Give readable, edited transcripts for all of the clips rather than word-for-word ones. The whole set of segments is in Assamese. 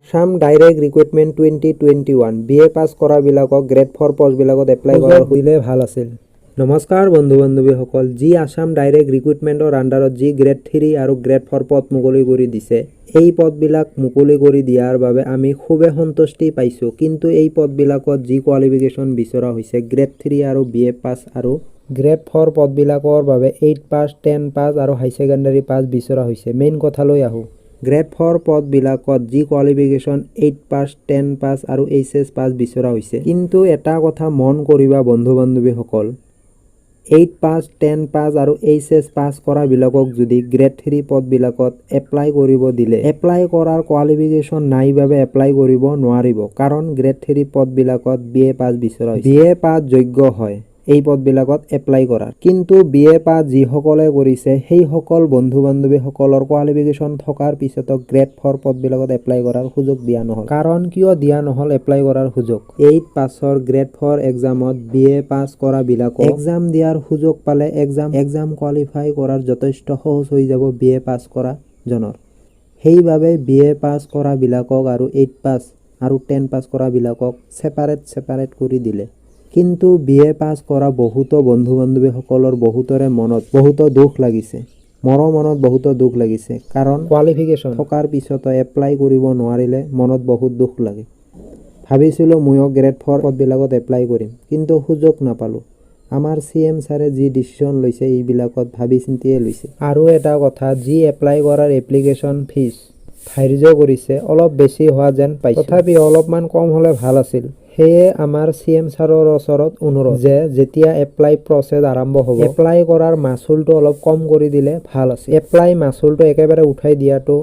আসাম ডাইৰেক্ট ৰিক্ৰুইটমেণ্ট 2021 BA পাছ কৰা বিলাকক গ্ৰেড 4 পোষ্ট বিলাকত এপ্লাই কৰা হ'লে ভাল আছিল। নমস্কাৰ বন্ধু বান্ধৱীসকল, যি আসাম ডাইৰেক্ট ৰিক্ৰুইটমেণ্টৰ আণ্ডাৰত যি গ্ৰেড 3 আৰু গ্ৰেড 4 পদ মুকলি কৰি দিছে, এই পদবিলাক মুকলি কৰি দিয়াৰ বাবে আমি খুবেই সন্তুষ্টি পাইছোঁ। কিন্তু এই পদবিলাকত যি কোৱালিফিকেশ্যন বিচৰা হৈছে গ্ৰেড 3 আৰু BA পাছ আৰু গ্ৰেড 4 পদবিলাকৰ বাবে 8 পাছ 10 পাছ আৰু হাই ছেকেণ্ডাৰী পাছ বিচৰা হৈছে। মেইন কথালৈ আহোঁ, গ্ৰেড 4 পদবিলাকত যি কোৱালিফিকেশ্যন 8 পাছ 10 পাছ আৰু HS পাছ বিচৰা হৈছে। কিন্তু এটা কথা মন কৰিবা বন্ধু বান্ধৱীসকল, 8 পাছ 10 পাছ আৰু HS পাছ কৰাবিলাকক যদি গ্ৰেড 3 পদবিলাকত এপ্লাই কৰিব দিলে, এপ্লাই কৰাৰ কোৱালিফিকেশ্যন নাই বাবে এপ্লাই কৰিব নোৱাৰিব। কাৰণ গ্ৰেড 3 পদবিলাকত BA পাছ বিচৰা হৈছে। BA পাছ যোগ্য হয় এই পদবিলাকত এপ্লাই কৰাৰ। কিন্তু BA পাছ যিসকলে কৰিছে সেইসকল বন্ধু বান্ধৱীসকলৰ কোৱালিফিকেশ্যন থকাৰ পিছতো গ্ৰেড 4 পদবিলাকত এপ্লাই কৰাৰ সুযোগ দিয়া নহ'ল। কাৰণ কিয় দিয়া নহ'ল এপ্লাই কৰাৰ সুযোগ? 8 পাছৰ গ্ৰেড 4 এক্সামত BA পাছ কৰাবিলাকক এক্সাম দিয়াৰ সুযোগ পালে এক্সাম কোৱালিফাই কৰাৰ যথেষ্ট সহজ হৈ যাব BA পাছ কৰা জনৰ। সেইবাবে BA পাছ কৰাবিলাকক আৰু 8 পাছ আৰু 10 পাছ কৰাবিলাকক ছেপাৰেট কৰি দিলে। কিন্তু BA পাছ কৰা বহুতো বন্ধু বান্ধৱীসকলৰ বহুতৰে মনত বহুতো দুখ লাগিছে। মোৰো মনত বহুতো দুখ লাগিছে। কাৰণ কোৱালিফিকেশ্যন থকাৰ পিছতো এপ্লাই কৰিব নোৱাৰিলে মনত বহুত দুখ লাগে। ভাবিছিলোঁ ময়ো গ্ৰেড 4 পদবিলাকত এপ্লাই কৰিম, কিন্তু সুযোগ নাপালোঁ। আমাৰ CM ছাৰে যি ডিচিশ্যন লৈছে এইবিলাকত ভাবি চিন্তিয়ে লৈছে। আৰু এটা কথা, যি এপ্লাই কৰাৰ এপ্লিকেশ্যন ফিজ ধাৰ্য কৰিছে অলপ বেছি হোৱা যেন পাইছোঁ। তথাপি অলপমান কম হ'লে ভাল আছিল। সেয়ে আমাৰ CM ছাৰৰ ওচৰত অনুৰোধ যে যেতিয়া এপ্লাই প্ৰচেছ আৰম্ভ হ'ব, এপ্লাই কৰাৰ মাচুলটো অলপ কম কৰি দিলে ভাল আছিল। এপ্লাই মাচুলটো একেবাৰে উঠাই দিয়াটো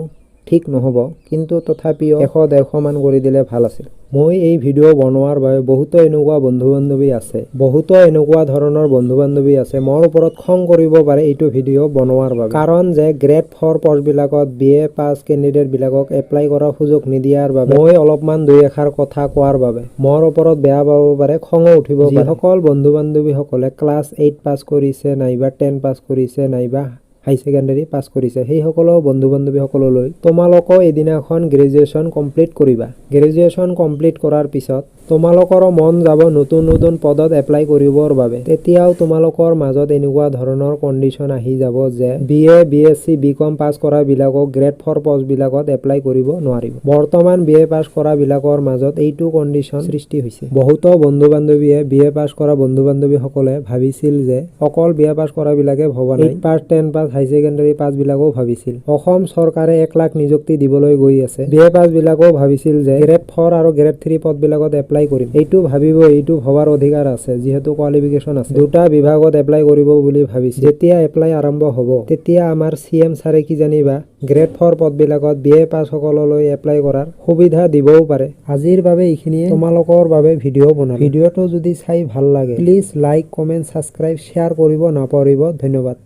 ঠিক নহ'ব, কিন্তু তথাপিও 100-150 মান কৰি দিলে ভাল আছিল। মই এই ভিডিঅ' বনোৱাৰ বাবে বহুতো এনেকুৱা বন্ধু বান্ধৱী আছে, বহুতো এনেকুৱা ধৰণৰ বন্ধু বান্ধৱী আছে মোৰ ওপৰত খং কৰিব পাৰে এইটো ভিডিঅ' বনোৱাৰ বাবে। কাৰণ যে গ্ৰেড 4 পষ্টবিলাকত BA পাছ কেণ্ডিডেটবিলাকক এপ্লাই কৰাৰ সুযোগ নিদিয়াৰ বাবে মই অলপমান দুই এষাৰ কথা কোৱাৰ বাবে মোৰ ওপৰত বেয়া পাব পাৰে, খঙো উঠিব পাৰে। যিসকল বন্ধু বান্ধৱীসকলে ক্লাছ 8 পাছ কৰিছে নাইবা 10 পাছ কৰিছে নাইবা হাই ছেকেণ্ডাৰী পাছ কৰিছে, সেইসকলৰ বন্ধু বান্ধৱীসকললৈ তোমালোকেও এদিনাখন গ্ৰেজুৱেশ্যন কমপ্লিট কৰিবা। গ্ৰেজুৱেশ্যন কমপ্লিট কৰাৰ পিছত তোমালোকৰো মন যাব নতুন পদত এপ্লাই কৰিবৰ বাবে। তেতিয়াও তোমালোকৰ মাজত এনেকুৱা ধৰণৰ কণ্ডিশ্যন আহি যাব যে BA BSc Bcom পাছ কৰাবিলাকক গ্ৰেড 4 পষ্টবিলাকত এপ্লাই কৰিব নোৱাৰিব। বৰ্তমান BA পাছ কৰাবিলাকৰ মাজত এইটো কণ্ডিশ্যন সৃষ্টি হৈছে। বহুতো বন্ধু বান্ধৱীয়ে BA পাছ কৰা বন্ধু বান্ধৱীসকলে ভাবিছিল যে অকল BA পাছ কৰাবিলাকে ভবা নাই, 8 পাছ 10 পাছ হাই ছেকেণ্ডাৰী পাছবিলাকো ভাবিছিল। অসম চৰকাৰে 1 লাখ নিযুক্তি দিবলৈ গৈ আছে। BA পাছবিলাকো ভাবিছিল যে গ্ৰেড 4 আৰু গ্ৰেড 3 পদবিলাকত এপ্লাই কৰিম। এইটো ভাবিব, এইটো ভবাৰ অধিকাৰ আছে, যিহেতু কোৱালিফিকেশ্যন আছে। দুটা বিভাগত এপ্লাই কৰিব বুলি ভাবিছিল। যেতিয়া এপ্লাই আৰম্ভ হ'ব তেতিয়া আমাৰ CM ছাৰে কি জানিবা গ্ৰেড 4 পদবিলাকত BA পাছ সকললৈ এপ্লাই কৰাৰ সুবিধা দিবও পাৰে। আজিৰ বাবে এইখিনিয়ে তোমালোকৰ বাবে ভিডিঅ' বনাম। ভিডিঅ'টো যদি চাই ভাল লাগে please like, comment, subscribe, share কৰিব নাপাহৰিব। ধন্যবাদ।